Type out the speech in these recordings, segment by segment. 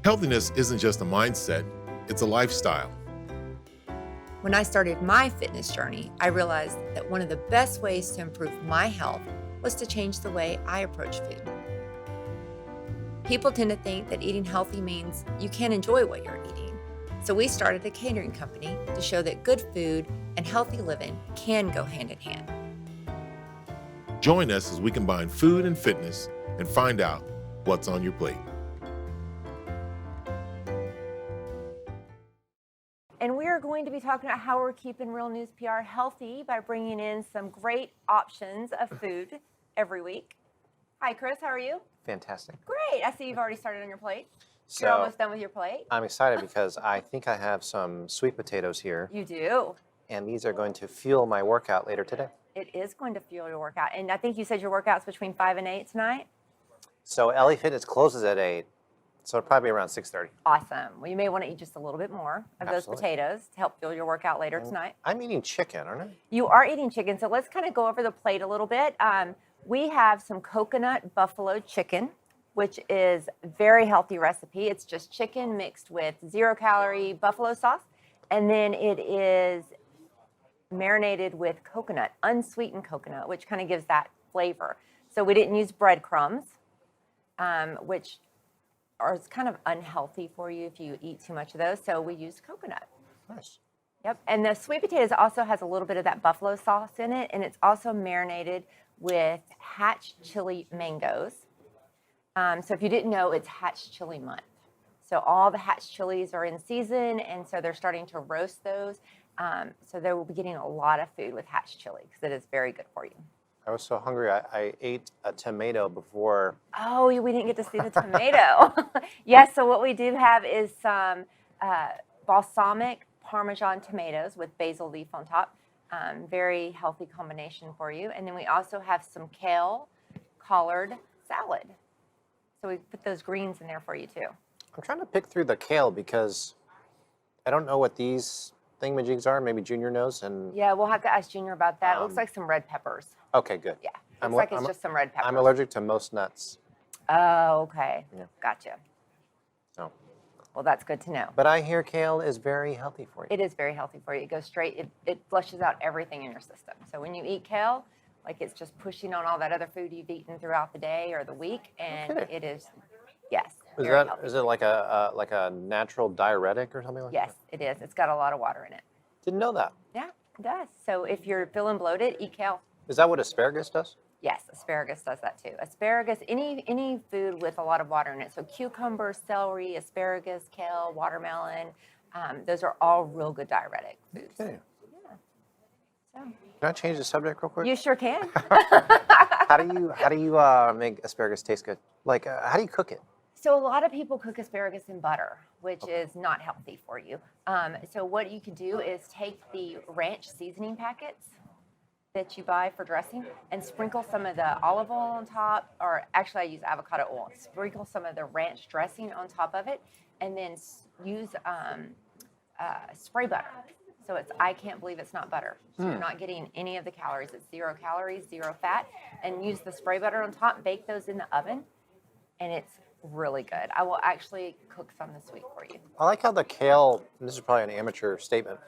Healthiness isn't just a mindset, it's a lifestyle. When I started my fitness journey, I realized that one of the best ways to improve my health was to change the way I approach food. People tend to think that eating healthy means you can't enjoy what you're eating. So we started a catering company to show that good food and healthy living can go hand in hand. Join us as we combine food and fitness and find out what's on your plate. And we are going to be talking about how we're keeping Real News PR healthy by bringing in some great options of food every week. Hi, Chris. How are you? Fantastic. Great. I see you've already started on your plate. So You're almost done with your plate. I'm excited because I think I have some sweet potatoes here. You do. And these are going to fuel my workout later today. It is going to fuel your workout. And I think you said your workout's between 5 and 8 tonight? So LA Fitness closes at 8, so it'll probably be around 6:30. Awesome. Well, you may want to eat just a little bit more of those Absolutely. potatoes to help fuel your workout later tonight. I'm eating chicken, aren't I? You are eating chicken, so let's kind of go over the plate a little bit. We have some coconut buffalo chicken, which is a very healthy recipe. It's just chicken mixed with 0-calorie buffalo sauce, and then it is marinated with coconut, unsweetened coconut, which kind of gives that flavor. So we didn't use breadcrumbs, which is kind of unhealthy for you if you eat too much of those. So we used coconut. Nice. Yep. And the sweet potatoes also has a little bit of that buffalo sauce in it, and it's also marinated with Hatch chili mangoes. So if you didn't know, it's Hatch chili month. So all the Hatch chilies are in season, and so they're starting to roast those. So they will be getting a lot of food with Hatch chili because it is very good for you. I was so hungry, I ate a tomato before. Oh, we didn't get to see the tomato. Yes, so what we do have is some balsamic Parmesan tomatoes with basil leaf on top. Very healthy combination for you. And then we also have some kale collard salad. So we put those greens in there for you too. I'm trying to pick through the kale because I don't know what these thingamajigs are. Maybe Junior knows. And Yeah, we'll have to ask Junior about that. It looks like some red peppers. okay, good. Yeah, looks like it's just some red peppers. I'm allergic to most nuts. Oh, okay. Yeah. Gotcha. So. Well, that's good to know. But I hear kale is very healthy for you. It is very healthy for you. It goes straight, it flushes out everything in your system. So when you eat kale, like it's just pushing on all that other food you've eaten throughout the day or the week, and Okay. it is, yes. Is very that healthy. is it like a natural diuretic or something like Yes, that? it is. It's got a lot of water in it. Didn't know that. Yeah, it does. So if you're feeling bloated, eat kale. Is that what asparagus does? Yes, asparagus does that too. Asparagus, any food with a lot of water in it. So cucumber, celery, asparagus, kale, watermelon, those are all real good diuretic foods. Okay. Yeah. So Can I change the subject real quick? you sure can. How do you make asparagus taste good? Like how do you cook it? So a lot of people cook asparagus in butter, which is not healthy for you. So what you can do is take the ranch seasoning packets that you buy for dressing and sprinkle some of the olive oil on top, or actually I use avocado oil. Sprinkle some of the ranch dressing on top of it, and then use spray butter. So it's, I can't believe it's not butter. So you're not getting any of the calories. It's 0 calories, 0 fat, and use the spray butter on top. Bake those in the oven, and it's really good. I will actually cook some this week for you. I like how the kale, and this is probably an amateur statement,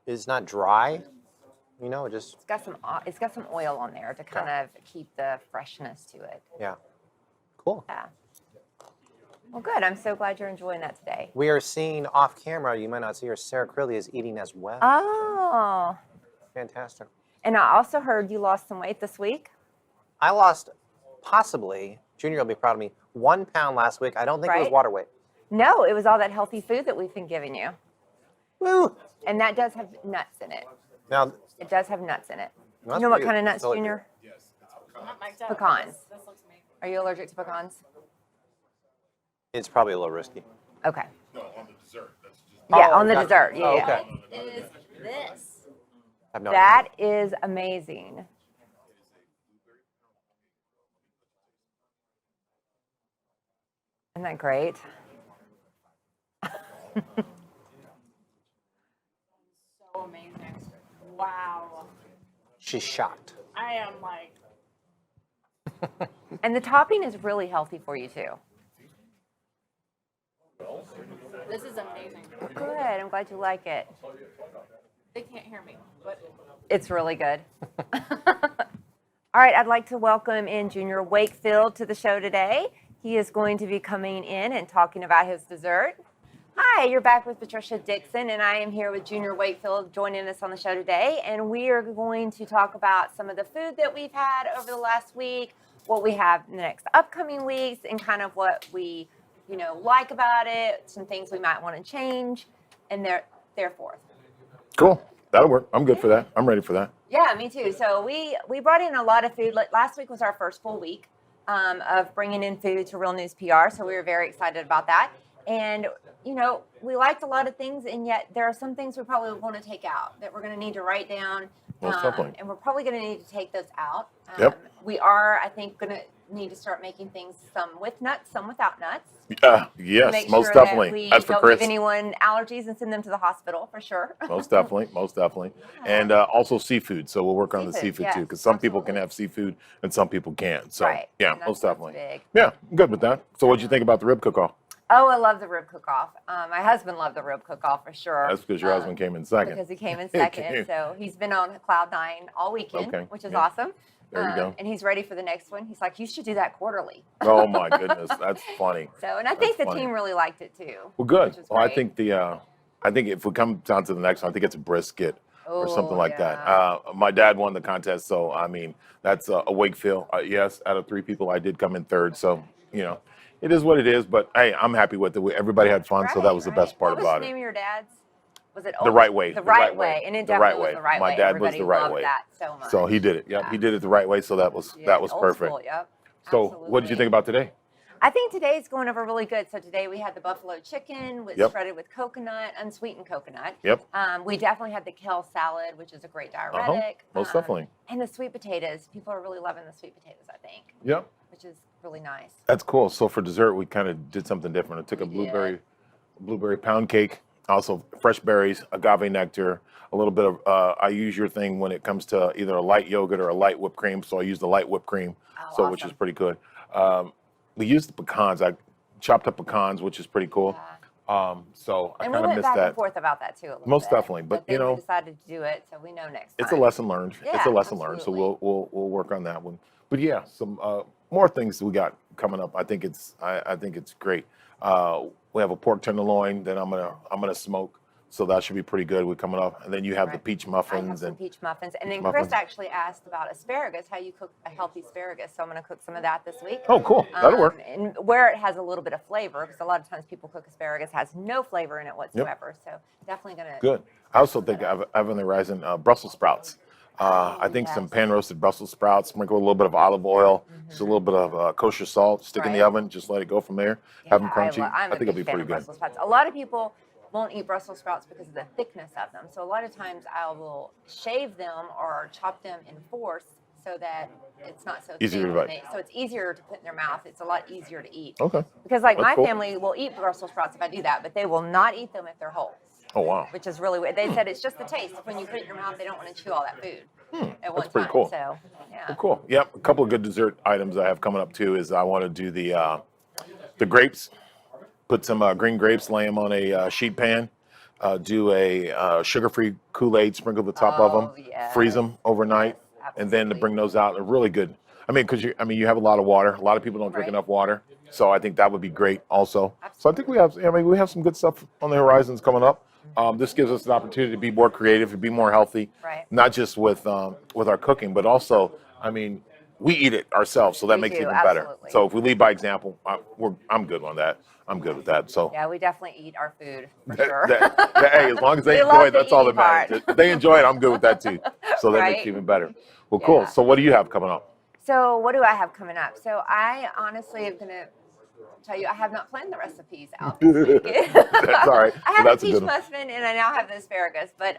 is not dry. You know, it just It's got some oil on there to kind of keep the freshness to it. yeah. Cool. Yeah. Well, good. I'm so glad you're enjoying that today. We are seeing off camera, you might not see her, Sarah Crilly is eating as well. Oh. Fantastic. And I also heard you lost some weight this week. I lost possibly, Junior will be proud of me, 1 pound last week. I don't think it was Right. water weight. No, it was all that healthy food that we've been giving you. Woo! And that does have nuts in it. Now, It does have nuts in it. Well, You know what that's kind of pretty- nuts, totally Junior? Not mic'd up. Pecans. This looks amazing. Are you allergic to pecans? it's probably a little risky. Okay. No, on the dessert. That's just Yeah, Oh, on the gotcha. dessert. Yeah, Oh, yeah. okay. What is this? I have no That is amazing. Isn't that great? So amazing. Wow. She's shocked. I am like, And the topping is really healthy for you too. This is amazing. Good. I'm glad you like it. They can't hear me, but It's really good. All right, I'd like to welcome in Junior Wakefield to the show today. He is going to be coming in and talking about his dessert. Hi, you're back with Patricia Dixon, and I am here with Junior Wakefield joining us on the show today. And we are going to talk about some of the food that we've had over the last week, what we have in the next upcoming weeks, and kind of what we, like about it, some things we might want to change, and therefore. Cool. That'll work. I'm good for that. I'm ready for that. Yeah, me too. So we brought in a lot of food. Last week was our first full week of bringing in food to Real News PR, so we were very excited about that. And, we liked a lot of things, and yet there are some things we probably want to take out that we're going to need to write down. Most definitely. And we're probably going to need to take those out. Yep. We are, I think, going to need to start making things some with nuts, some without nuts. Yes, Make most sure definitely. That we As for don't Chris, give anyone allergies and send them to the hospital for sure. most definitely. And also seafood. So we'll work on the Seafood, seafood yes, too, because some people can absolutely. have seafood and some people can't. So Right, yeah, and most that's definitely. big. Yeah, I'm good with that. So what'd you think about the rib cook-off? Oh, I love the rib cook-off. My husband loved the rib cook-off for sure. That's because your husband came in second. Because he came in He second, came. so he's been on cloud nine all weekend, Okay, which is yeah. awesome. There you go. And he's ready for the next one. He's like, you should do that quarterly. Oh my goodness, that's funny. So, and I think the That's funny. team really liked it too. Well, good. which is Well, I great. think I think if we come down to the next one, I think it's a brisket or something Oh, like yeah. that. My dad won the contest, so I mean that's a Wakefield. Yes, out of 3 people, I did come in third. So it is what it is. But hey, I'm happy with it. Everybody had fun, so that was the best part what about was the it. name of your dad's? Was it The right way. The right way, and it definitely was the right way. My dad was Everybody the right loved way. that so much. So he did it. Yep, Yeah. he did it the right way. So that was Old perfect. School, yep. So Absolutely. what did you think about today? I think today's going over really good. So today we had the buffalo chicken with Yep. shredded with coconut, unsweetened coconut. Yep. We definitely had the kale salad, which is a great diuretic. Most definitely. And the sweet potatoes. People are really loving the sweet potatoes, I think, Yep. which is really nice. That's cool. So for dessert, we kind of did something different. I took a We blueberry pound cake, also fresh berries, agave nectar, a little bit of. I use your thing when it comes to either a light yogurt or a light whipped cream. So I use the light whipped cream, Oh, which is awesome. pretty good. We used the pecans. I chopped up pecans, which is pretty cool. So I And kind we of went missed back that. and forth about that too a little Most bit. definitely, but, then you know, we decided to do it, so we know next It's a time. lesson learned. It's a Yeah, lesson learned. So absolutely. we'll work on that one. But yeah, some more things we got coming up. I think it's great. We have a pork tenderloin that I'm gonna smoke. So that should be pretty good. We're coming up, and then you have the Right. peach I have muffins some and peach muffins. And peach then Chris muffins. actually asked about asparagus, how you cook a healthy asparagus. So I'm going to cook some of that this week. oh, cool, that'll work. And where it has a little bit of flavor, because a lot of times people cook asparagus has no flavor in it whatsoever. So definitely going to. Good. I also think I have on the horizon Brussels sprouts. I think some yes. pan roasted Brussels sprouts. Sprinkle a little bit of olive oil, just a little bit of kosher salt. Stick in the Right. oven. Just let it go from there. Have them crunchy. I'm I a think it'll be big fan pretty of good. Brussels sprouts. A lot of people won't eat Brussels sprouts because of the thickness of them. So a lot of times I will shave them or chop them in force so that it's not so Easier thin to and bite. so it's easier to put in their mouth. It's a lot easier to eat. Okay. Because like That's my cool. family will eat Brussels sprouts if I do that, but they will not eat them if they're whole, Oh wow. which is really weird. They said it's just the taste. When you put it in your mouth, they don't want to chew all that food at one that's pretty time. cool. So yeah. Well, cool. Yep. A couple of good dessert items I have coming up too is I want to do the grapes. Put some green grapes, lay them on a sheet pan. Do a sugar-free Kool-Aid, sprinkle the top of them, yes. freeze them overnight, Yes, and then to absolutely. bring those out. They're really good. I mean, because you have a lot of water. A lot of people don't drink Right. enough water, so I think that would be great also. So I think we have some good stuff on the horizons coming up. This gives us an opportunity to be more creative, to be more healthy, Right. not just with our cooking, but also, I mean, we eat it ourselves, so that We makes it do, even better. absolutely. So if we lead by example, I'm good on that. I'm good with that. So. Yeah, we definitely eat our food for sure. Hey, as long as they We enjoy love it, the that's all that eating matters. part. If they enjoy it, I'm good with that too. So that Right? makes it even better. Well, cool. Yeah. So what do you have coming up? So what do I have coming up? So I honestly am going to tell you I have not planned the recipes out this week. That's all right. I have Well, that's a a peach good one. muffin and I now have the asparagus, but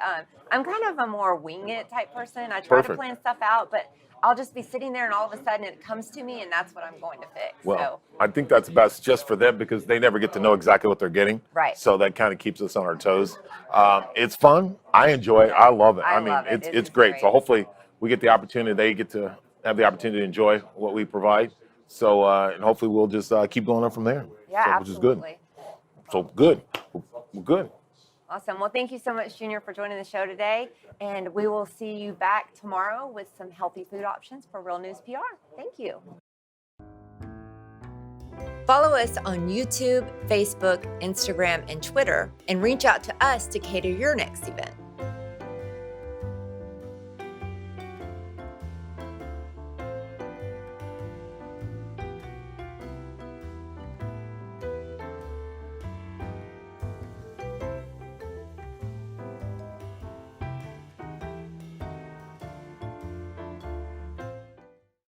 I'm kind of a more wing it type person. I try to Perfect. plan stuff out, but I'll just be sitting there and all of a sudden it comes to me and that's what I'm going to fix. Well, I think that's best just for them because they never get to know exactly what they're getting. Right. So that kind of keeps us on our toes. It's fun. I enjoy it. I love it. I mean, love it. It it's is great. great. So hopefully we get the opportunity. They get to have the opportunity to enjoy what we provide. So and hopefully we'll just keep going on from there. yeah, so, which is good. absolutely. So good. We're good. Awesome. Well, thank you so much, Junior, for joining the show today. And we will see you back tomorrow with some healthy food options for Real News PR. Thank you. Follow us on YouTube, Facebook, Instagram, and Twitter, and reach out to us to cater your next event.